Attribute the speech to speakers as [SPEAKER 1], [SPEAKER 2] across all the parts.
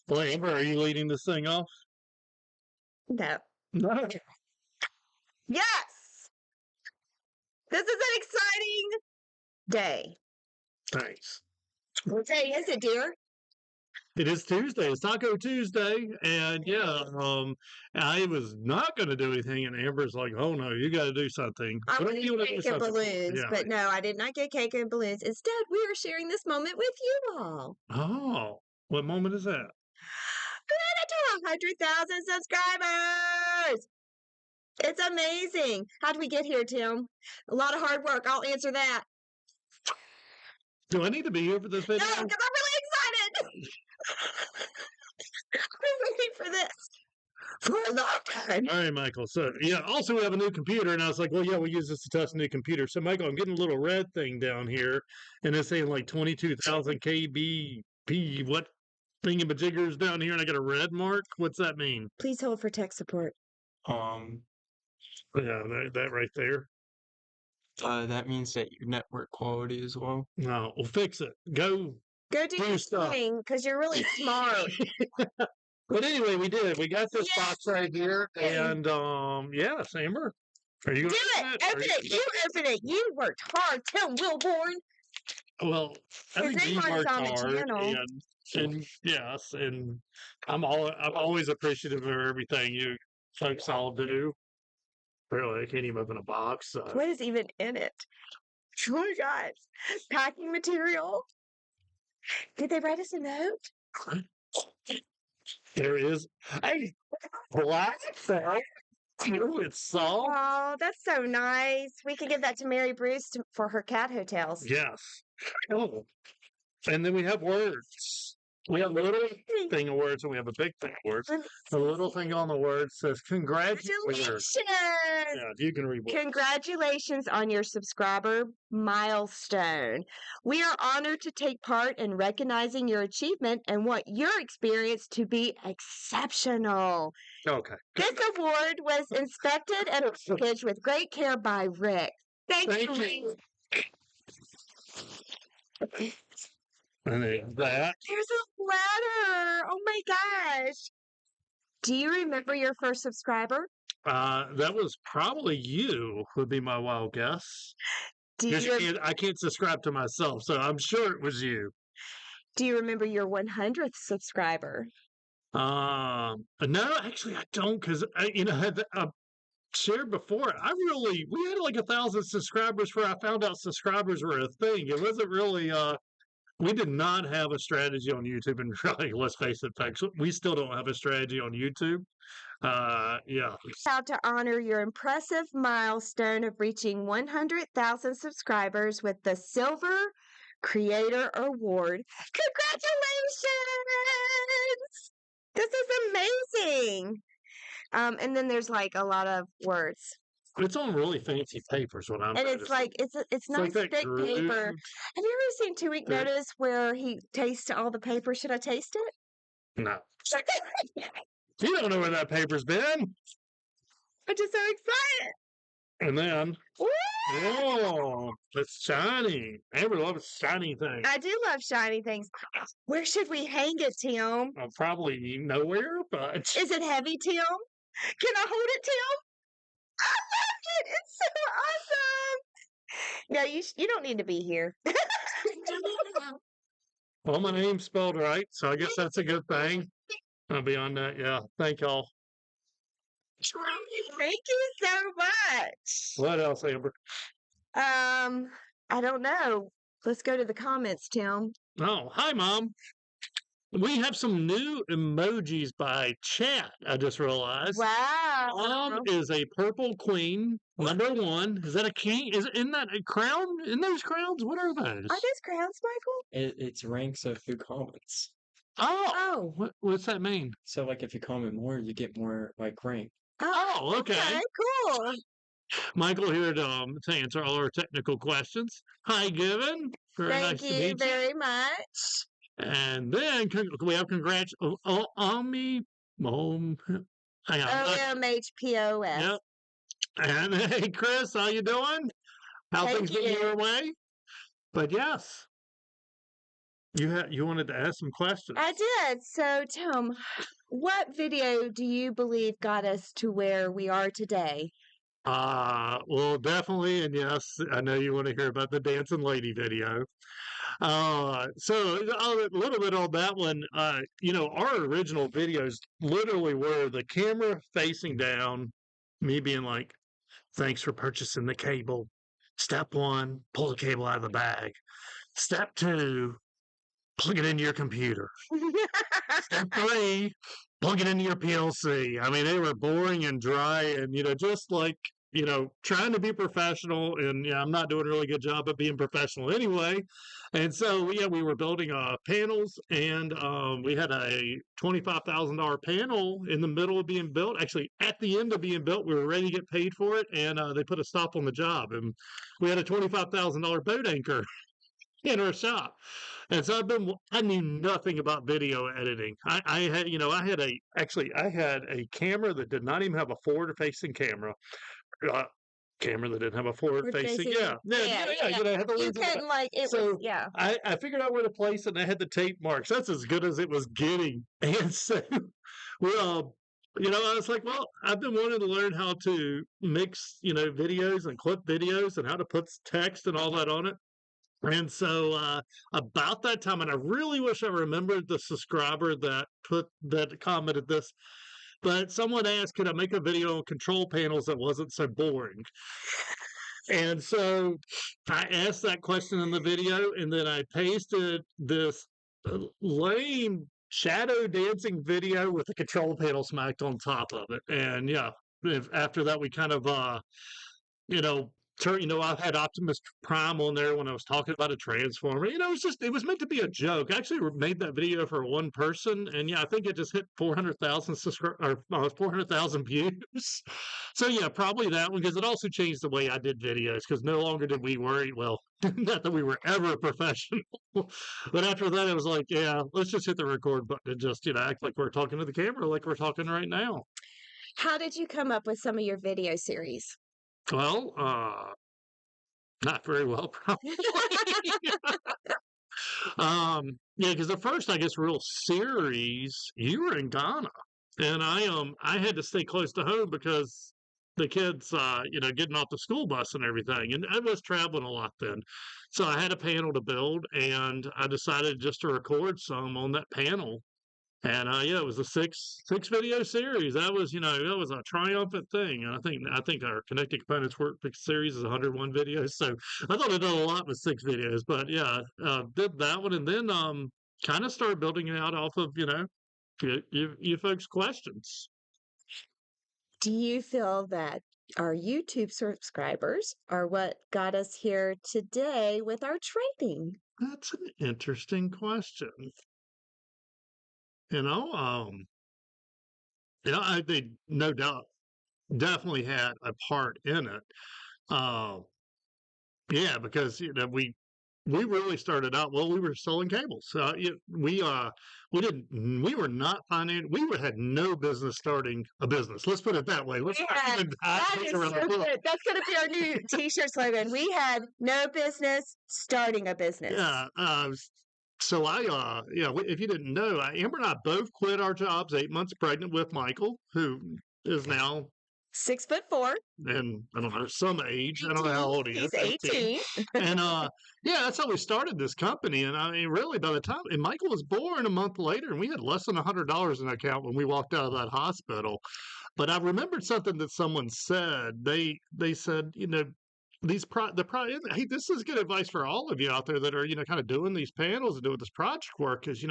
[SPEAKER 1] Well, Amber, are you leading this thing off?
[SPEAKER 2] No.
[SPEAKER 1] No.
[SPEAKER 2] Yes! This is an exciting day.
[SPEAKER 1] Thanks.
[SPEAKER 2] What day is it, dear?
[SPEAKER 1] It is Tuesday. It's Taco Tuesday, and yeah, I was not going to do anything, and Amber's like, "Oh no, you got to do something."
[SPEAKER 2] I
[SPEAKER 1] What do you
[SPEAKER 2] wanted
[SPEAKER 1] want to do
[SPEAKER 2] cake and
[SPEAKER 1] something for?
[SPEAKER 2] balloons,
[SPEAKER 1] Yeah.
[SPEAKER 2] but no, I did not get cake and balloons. Instead, we are sharing this moment with you all.
[SPEAKER 1] Oh, what moment is that?
[SPEAKER 2] We made it to 100,000 subscribers! It's amazing. How did we get here, Tim? A lot of hard work. I'll answer that.
[SPEAKER 1] Do I need to be here for this video?
[SPEAKER 2] No, because I'm really excited. I've been waiting for this for a long time.
[SPEAKER 1] All right, Michael. So yeah, also we have a new computer, and I was like, well, yeah, we use this to test a new computer. So Michael, I'm getting a little red thing down here, and it's saying like 22,000 kbp. What thingamajiggers down here? And I got a red mark. What's that mean?
[SPEAKER 2] Please hold for tech support.
[SPEAKER 1] Yeah, that right there.
[SPEAKER 3] That means that your network quality as well.
[SPEAKER 1] No, we'll fix it. Go
[SPEAKER 2] Go do your
[SPEAKER 1] stuff.
[SPEAKER 2] thing because you're really smart.
[SPEAKER 1] But anyway, we did. We got this box right here, and yeah, Amber, are you
[SPEAKER 2] Do
[SPEAKER 1] gonna
[SPEAKER 2] it. Open it. You open it. You worked hard, Tim Wilborne.
[SPEAKER 1] Well, I
[SPEAKER 2] His
[SPEAKER 1] think
[SPEAKER 2] name
[SPEAKER 1] you
[SPEAKER 2] is
[SPEAKER 1] worked
[SPEAKER 2] on the
[SPEAKER 1] hard,
[SPEAKER 2] channel.
[SPEAKER 1] and yes, and I'm always appreciative of everything you folks all do. Really, I can't even open a box. So.
[SPEAKER 2] What is even in it? Oh my gosh. Packing material. Did they write us a note?
[SPEAKER 1] There is a black bag with salt.
[SPEAKER 2] Oh, that's so nice. We could give that to Mary Bruce for her cat hotels.
[SPEAKER 1] Yes. Oh. And then we have words. We have a little thing of words, and we have a big thing of words. The little thing on the word says, congratulations. Yeah, you can read words.
[SPEAKER 2] Congratulations on your subscriber milestone. We are honored to take part in recognizing your achievement and want your experience to be exceptional.
[SPEAKER 1] Okay.
[SPEAKER 2] This award was inspected and packaged with great care by Rick. Thank you, Rick.
[SPEAKER 1] And then that.
[SPEAKER 2] There's a letter. Oh my gosh. Do you remember your first subscriber?
[SPEAKER 1] That was probably you, would be my wild guess. I can't subscribe to myself, so I'm sure it was you.
[SPEAKER 2] Do you remember your 100th subscriber?
[SPEAKER 1] No, actually, I don't, because I shared before. We had like 1,000 subscribers before I found out subscribers were a thing. It wasn't really. We did not have a strategy on YouTube, and really, let's face it, folks, we still don't have a strategy on YouTube. Yeah.
[SPEAKER 2] Proud to honor your impressive milestone of reaching 100,000 subscribers with the Silver Creator Award. Congratulations! This is amazing. And then there's like a lot of words.
[SPEAKER 1] It's on really fancy papers. What I'm
[SPEAKER 2] and it's like it's nice
[SPEAKER 1] like
[SPEAKER 2] thick paper. Have you ever seen 2 Week Notice where he tastes all the paper? Should I taste it?
[SPEAKER 1] No. You don't know where that paper's been.
[SPEAKER 2] I'm just so excited.
[SPEAKER 1] And then, oh, it's shiny. Amber loves shiny things.
[SPEAKER 2] I do love shiny things. Where should we hang it, Tim?
[SPEAKER 1] Probably nowhere, but.
[SPEAKER 2] Is it heavy, Tim? Can I hold it, Tim? I love it. It's so awesome. No, you don't need to be here.
[SPEAKER 1] Well, my name's spelled right, so I guess that's a good thing. Beyond that, yeah. Thank y'all.
[SPEAKER 2] Thank you so much.
[SPEAKER 1] What else, Amber?
[SPEAKER 2] I don't know. Let's go to the comments, Tim.
[SPEAKER 1] Oh, hi, Mom. We have some new emojis by chat, I just realized.
[SPEAKER 2] Wow.
[SPEAKER 1] Mom is a purple queen, number 1. Is that a king? Isn't that a crown? In those crowns? What are those?
[SPEAKER 2] Are those crowns, Michael?
[SPEAKER 3] It's ranks of who comments.
[SPEAKER 1] Oh. What's that mean?
[SPEAKER 3] So, like, if you comment more, you get more, like, rank.
[SPEAKER 1] Oh, okay.
[SPEAKER 2] Cool.
[SPEAKER 1] Michael here to answer all our technical questions. Hi, Given.
[SPEAKER 2] Thank you very much.
[SPEAKER 1] And then we have OMHPOS. Yep. And hey, Chris, how you doing? How things been your way? But yes. You wanted to ask some questions.
[SPEAKER 2] I did. So, Tom, what video do you believe got us to where we are today?
[SPEAKER 1] Well, definitely, and yes, I know you want to hear about the dancing lady video. So a little bit on that one. Our original videos literally were the camera facing down, me being like, "Thanks for purchasing the cable. Step one, pull the cable out of the bag. Step two, plug it into your computer. Step three, plug it into your PLC." I mean, they were boring and dry and, just like, trying to be professional. And yeah, I'm not doing a really good job of being professional anyway. And so, yeah, we were building panels and we had a $25,000 panel in the middle of being built. Actually, at the end of being built, we were ready to get paid for it. And they put a stop on the job. And we had a $25,000 boat anchor in our shop. And so I knew nothing about video editing. I had, I had a camera that did not even have a forward facing camera. Uh, Camera that didn't have a forward facing. Yeah. I had the
[SPEAKER 2] You
[SPEAKER 1] lens in the back.
[SPEAKER 2] couldn't like it was
[SPEAKER 1] So
[SPEAKER 2] yeah.
[SPEAKER 1] I figured out where to place it and I had the tape marks. That's as good as it was getting. And so, well, I was like, well, I've been wanting to learn how to mix, videos and clip videos and how to put text and all that on it. And so about that time, and I really wish I remembered the subscriber that commented this, but someone asked, could I make a video on control panels that wasn't so boring? And so I asked that question in the video, and then I pasted this lame shadow dancing video with the control panel smacked on top of it. And yeah, after that, we kind of you know, I've had Optimus Prime on there when I was talking about a transformer. It was meant to be a joke. I actually made that video for one person, and yeah, I think it just hit 400,000 or 400,000 views. So yeah, probably that one because it also changed the way I did videos because no longer did we worry. Well, not that we were ever professional, but after that, it was like, yeah, let's just hit the record button and just act like we're talking to the camera, like we're talking right now.
[SPEAKER 2] How did you come up with some of your video series?
[SPEAKER 1] Well, not very well, probably. Yeah, because the first, I guess, real series, you were in Ghana, and I had to stay close to home because the kids, getting off the school bus and everything, and I was traveling a lot then, so I had a panel to build, and I decided just to record some on that panel. And yeah, it was a six video series. That was a triumphant thing. And I think our connected components work series is 101 videos. So I thought I did a lot with 6 videos, but yeah, did that one, and then kind of started building it out off of you folks' questions.
[SPEAKER 2] Do you feel that our YouTube subscribers are what got us here today with our trading?
[SPEAKER 1] That's an interesting question. You know, um, they no doubt definitely had a part in it. Uh, Yeah, because we really started out well. We were selling cables. We were not financed. Had no business starting a business. Let's put it that way. Let's not
[SPEAKER 2] Yeah,
[SPEAKER 1] even
[SPEAKER 2] that
[SPEAKER 1] beat
[SPEAKER 2] is
[SPEAKER 1] around the
[SPEAKER 2] so
[SPEAKER 1] bush.
[SPEAKER 2] good. That's going to be our new T-shirt slogan. We had no business starting a business.
[SPEAKER 1] Yeah. So if you didn't know, Amber and I both quit our jobs 8 months pregnant with Michael, who is now
[SPEAKER 2] 6'4".
[SPEAKER 1] and I don't know some age. I don't know how old he is.
[SPEAKER 2] He's 18.
[SPEAKER 1] And yeah, that's how we started this company. And I mean, really, by the time and Michael was born a month later, and we had less than $100 in the account when we walked out of that hospital. But I remembered something that someone said. They said, hey, this is good advice for all of you out there that are kind of doing these panels and doing this project work, because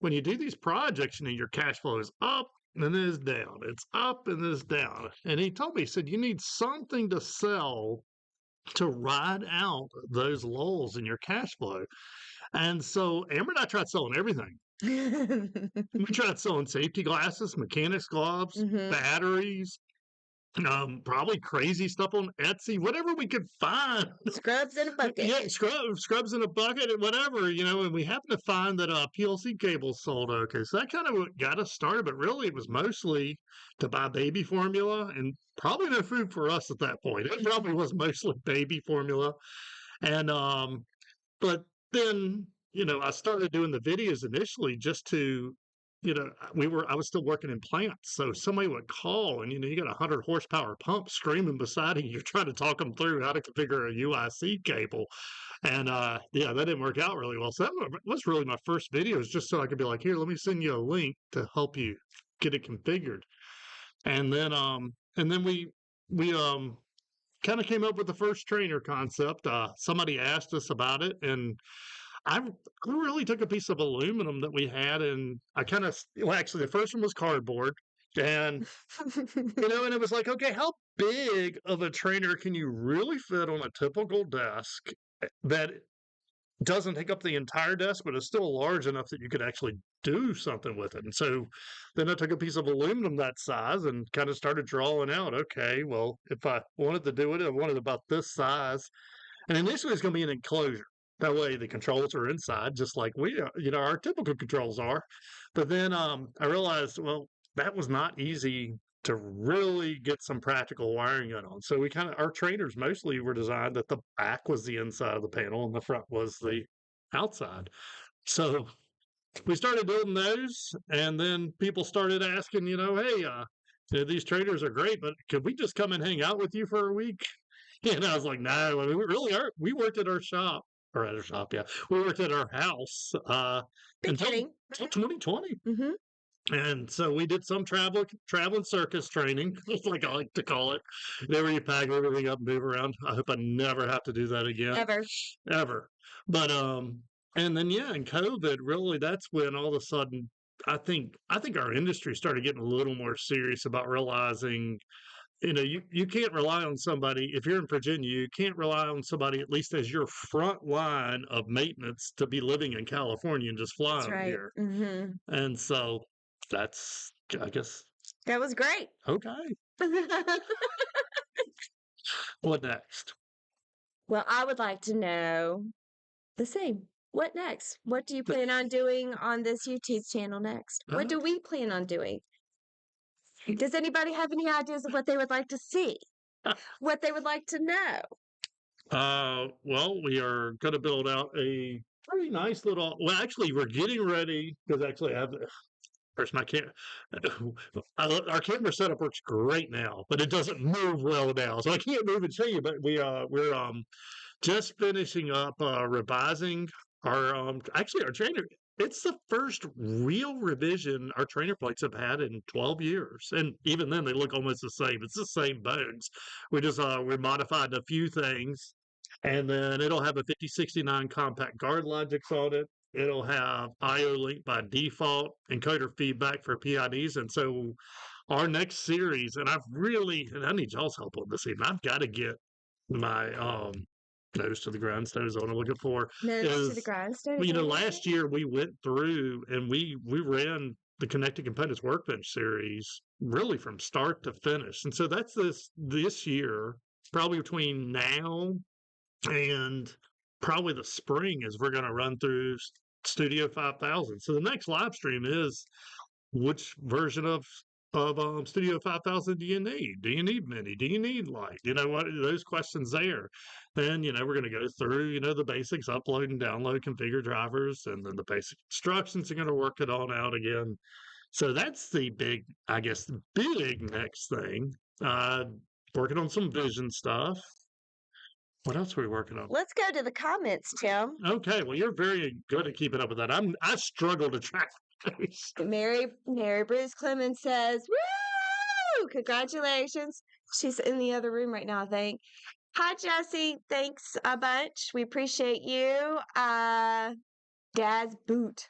[SPEAKER 1] when you do these projects, your cash flow is up and then it's down. It's up and then it's down. And he told me, he said, you need something to sell to ride out those lulls in your cash flow. And so Amber and I tried selling everything. We tried selling safety glasses, mechanics gloves, batteries, probably crazy stuff on Etsy, whatever we could find.
[SPEAKER 2] Scrubs in a bucket.
[SPEAKER 1] Yeah, scrubs in a bucket and whatever, and we happened to find that PLC cables sold okay. So that kind of what got us started, but really it was mostly to buy baby formula and probably no food for us at that point. It probably was mostly baby formula. And but then I started doing the videos initially just to, I was still working in plants. So somebody would call and, you got a 100 horsepower pump screaming beside you. You're trying to talk them through how to configure a UIC cable. And yeah, that didn't work out really well. So that was really my first videos, just so I could be like, here, let me send you a link to help you get it configured. And then we kind of came up with the first trainer concept. Somebody asked us about it, and I really took a piece of aluminum that we had, and I kind of, well, actually, the first one was cardboard, and and it was like, okay, how big of a trainer can you really fit on a typical desk that doesn't take up the entire desk, but is still large enough that you could actually do something with it. And so then I took a piece of aluminum that size and kind of started drawing out, okay, well, if I wanted to do it, I wanted about this size. And initially it's going to be an enclosure. That way the controls are inside, just like we are, our typical controls are. But then I realized, well, that was not easy to really get some practical wiring going on. So our trainers mostly were designed that the back was the inside of the panel and the front was the outside. So we started building those, and then people started asking, hey, these trainers are great, but could we just come and hang out with you for a week? And I was like, no, I mean, we really are. We worked at our shop, or at our shop, yeah. We worked at our house until
[SPEAKER 2] Beginning.
[SPEAKER 1] 2020.
[SPEAKER 2] Mm-hmm.
[SPEAKER 1] And so we did some traveling circus training, like I like to call it. Where you pack everything up and move around. I hope I never have to do that again,
[SPEAKER 2] Ever.
[SPEAKER 1] ever. But and then yeah, in COVID, really, that's when all of a sudden I think our industry started getting a little more serious about realizing, you can't rely on somebody. If you're in Virginia, you can't rely on somebody, at least as your front line of maintenance, to be living in California and just fly
[SPEAKER 2] That's
[SPEAKER 1] them
[SPEAKER 2] right.
[SPEAKER 1] here.
[SPEAKER 2] Mm-hmm.
[SPEAKER 1] And so that's, I guess,
[SPEAKER 2] That was great.
[SPEAKER 1] okay. What next?
[SPEAKER 2] Well, I would like to know the same. What next? What do you plan on doing on this YouTube channel next? What do we plan on doing? Does anybody have any ideas of what they would like to see? What they would like to know?
[SPEAKER 1] Well, we are going to build out a pretty nice little. Well, actually, we're getting ready because actually, I have. Where's my camera? Our camera setup works great now, but it doesn't move well now, so I can't move and show you. But we're just finishing up revising our actually our trainer. It's the first real revision our trainer plates have had in 12 years, and even then they look almost the same. It's the same bones. We modified a few things, and then it'll have a 5069 compact guard logics on it. It'll have IO link by default, encoder feedback for PIDs, and so our next series, and and I need y'all's help on this even. I've got to get my nose to the grindstone is what I'm looking for.
[SPEAKER 2] Nose to the grindstone.
[SPEAKER 1] Well, last year we went through and we ran the Connected Components Workbench series really from start to finish. And so that's this year, probably between now and probably the spring, is we're going to run through Studio 5000. So the next live stream is, which version of Studio 5000 do you need? Do you need mini? Do you need light? What those questions there. Then we're going to go through the basics: upload and download, configure drivers, and then the basic instructions are going to work it all out again. So that's the big, I guess, the big next thing. Working on some vision stuff. What else are we working on?
[SPEAKER 2] Let's go to the comments, Tim.
[SPEAKER 1] Okay, well, you're very good at keeping up with that. I struggle to track those.
[SPEAKER 2] Mary Bruce Clemens says, "Woo! Congratulations." She's in the other room right now, I think. Hi, Jesse. Thanks a bunch. We appreciate you. Dad's boot.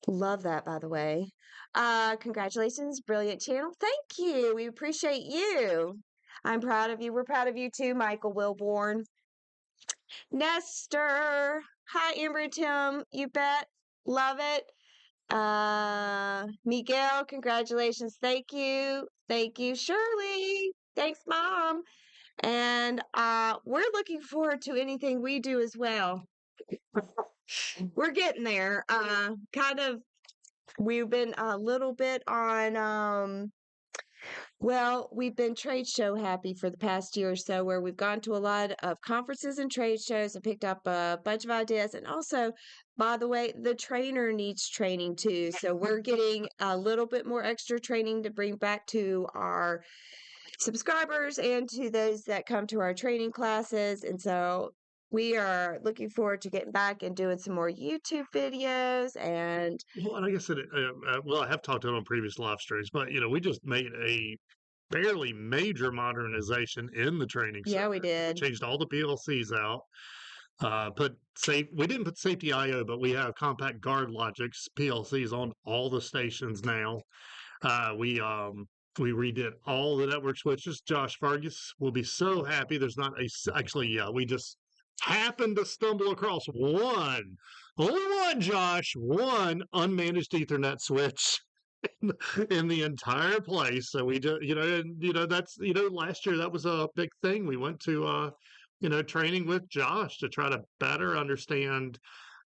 [SPEAKER 2] Love that, by the way. Congratulations. Brilliant channel. Thank you. We appreciate you. I'm proud of you. We're proud of you too, Michael Wilborne. Nestor. Hi, Amber and Tim. You bet. Love it. Miguel, congratulations. Thank you. Thank you, Shirley. Thanks, Mom. And we're looking forward to anything we do as well. We're getting there. We've been a little bit on we've been trade show happy for the past year or so, where we've gone to a lot of conferences and trade shows and picked up a bunch of ideas, and also by the way, the trainer needs training too. So we're getting a little bit more extra training to bring back to our subscribers and to those that come to our training classes. And so we are looking forward to getting back and doing some more YouTube videos. And
[SPEAKER 1] Well, and I guess well, I have talked about it on previous live streams, but we just made a fairly major modernization in the training
[SPEAKER 2] yeah, we
[SPEAKER 1] center.
[SPEAKER 2] did.
[SPEAKER 1] Changed all the PLCs out. We didn't put safety IO, but we have compact guard logics PLCs on all the stations now. We redid all the network switches. Josh Fergus will be so happy. There's not actually, yeah, we just happened to stumble across only one, Josh, one unmanaged Ethernet switch in the entire place. So we just, that's, last year that was a big thing. We went to, training with Josh to try to better understand,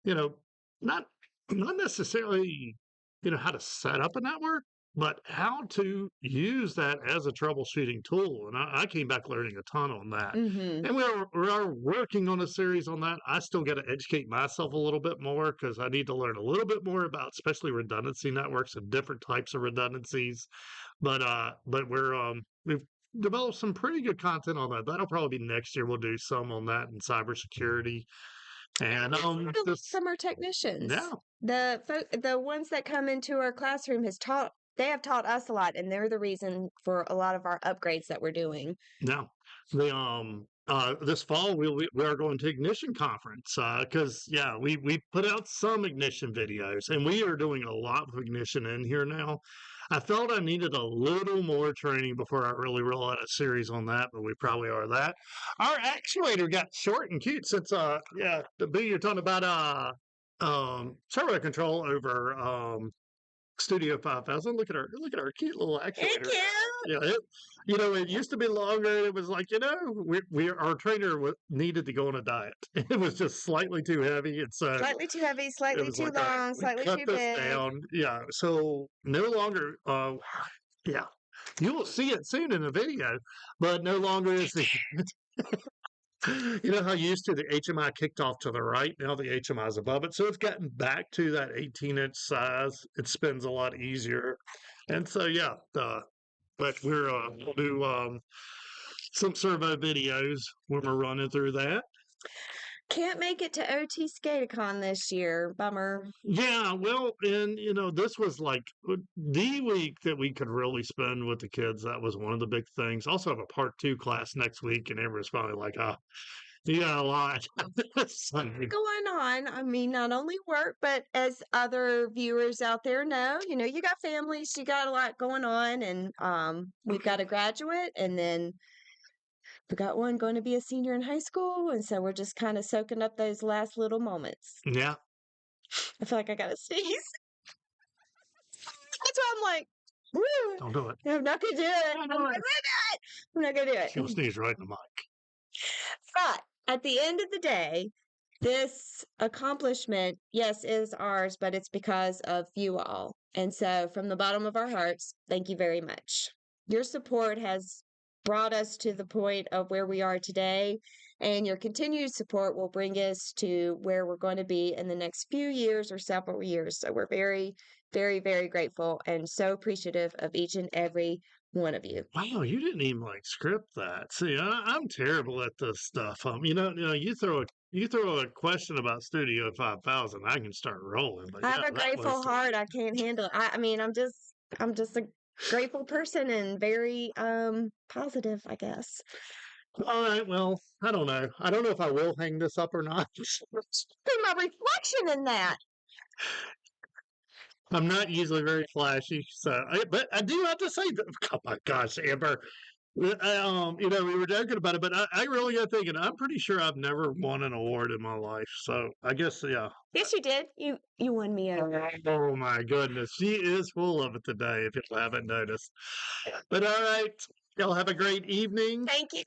[SPEAKER 1] you know, not not necessarily, how to set up a network, but how to use that as a troubleshooting tool. And I came back learning a ton on that.
[SPEAKER 2] Mm-hmm.
[SPEAKER 1] And we are working on a series on that. I still got to educate myself a little bit more because I need to learn a little bit more about especially redundancy networks and different types of redundancies. But we've developed some pretty good content on that. That'll probably be next year. We'll do some on that in cybersecurity. And
[SPEAKER 2] The summer technicians.
[SPEAKER 1] yeah.
[SPEAKER 2] The ones that come into our classroom they have taught us a lot, and they're the reason for a lot of our upgrades that we're doing.
[SPEAKER 1] Now, this fall we are going to Ignition conference because we put out some Ignition videos, and we are doing a lot of Ignition in here now. I felt I needed a little more training before I really roll out a series on that, but we probably are that. Our actuator got short and cute since the B you're talking about servo control over Studio 5000. Look at our cute little actuator.
[SPEAKER 2] Thank you.
[SPEAKER 1] Yeah, it used to be longer. It was like, our trainer needed to go on a diet. It was just slightly too heavy. And so
[SPEAKER 2] Slightly too heavy, slightly too
[SPEAKER 1] like, all right,
[SPEAKER 2] long,
[SPEAKER 1] we
[SPEAKER 2] slightly
[SPEAKER 1] cut
[SPEAKER 2] too
[SPEAKER 1] this
[SPEAKER 2] big.
[SPEAKER 1] down. Yeah. So no longer, you will see it soon in the video, but no longer is the, how used to the HMI kicked off to the right. Now the HMI is above it. So it's gotten back to that 18-inch size. It spins a lot easier. And so, but we'll do some servo videos when we're running through that.
[SPEAKER 2] Can't make it to OT Skatacon this year. Bummer.
[SPEAKER 1] Yeah, well, and this was like the week that we could really spend with the kids. That was one of the big things. Also have a part 2 class next week, and everyone's probably like, you got a lot
[SPEAKER 2] going on. I mean, not only work, but as other viewers out there know, you got families, you got a lot going on, and we've got a graduate, and then we got one going to be a senior in high school, and so we're just kind of soaking up those last little moments.
[SPEAKER 1] Yeah.
[SPEAKER 2] I feel like I gotta sneeze. That's why I'm like, woo.
[SPEAKER 1] Don't do it.
[SPEAKER 2] I'm not gonna do it. I'm not gonna do it.
[SPEAKER 1] She'll sneeze right in the mic.
[SPEAKER 2] But at the end of the day, this accomplishment, yes, is ours, but it's because of you all. And so from the bottom of our hearts, thank you very much. Your support has brought us to the point of where we are today, and your continued support will bring us to where we're going to be in the next few years or several years. So we're very, very, very grateful and so appreciative of each and every one of you.
[SPEAKER 1] Wow, you didn't even script that. See, I'm terrible at this stuff. You throw a question about Studio 5000, I can start rolling. But
[SPEAKER 2] I have a grateful heart. I can't handle it. I mean, I'm just a grateful person and very positive, I guess.
[SPEAKER 1] All right, well, I don't know. I don't know if I will hang this up or not.
[SPEAKER 2] See my reflection in that.
[SPEAKER 1] I'm not usually very flashy, but I do have to say that. Oh my gosh, Amber. We were joking about it, but I really got thinking. I'm pretty sure I've never won an award in my life, so I guess yeah.
[SPEAKER 2] Yes, you did. You won me over.
[SPEAKER 1] Oh my goodness, she is full of it today. If you haven't noticed, but all right, y'all have a great evening.
[SPEAKER 2] Thank you.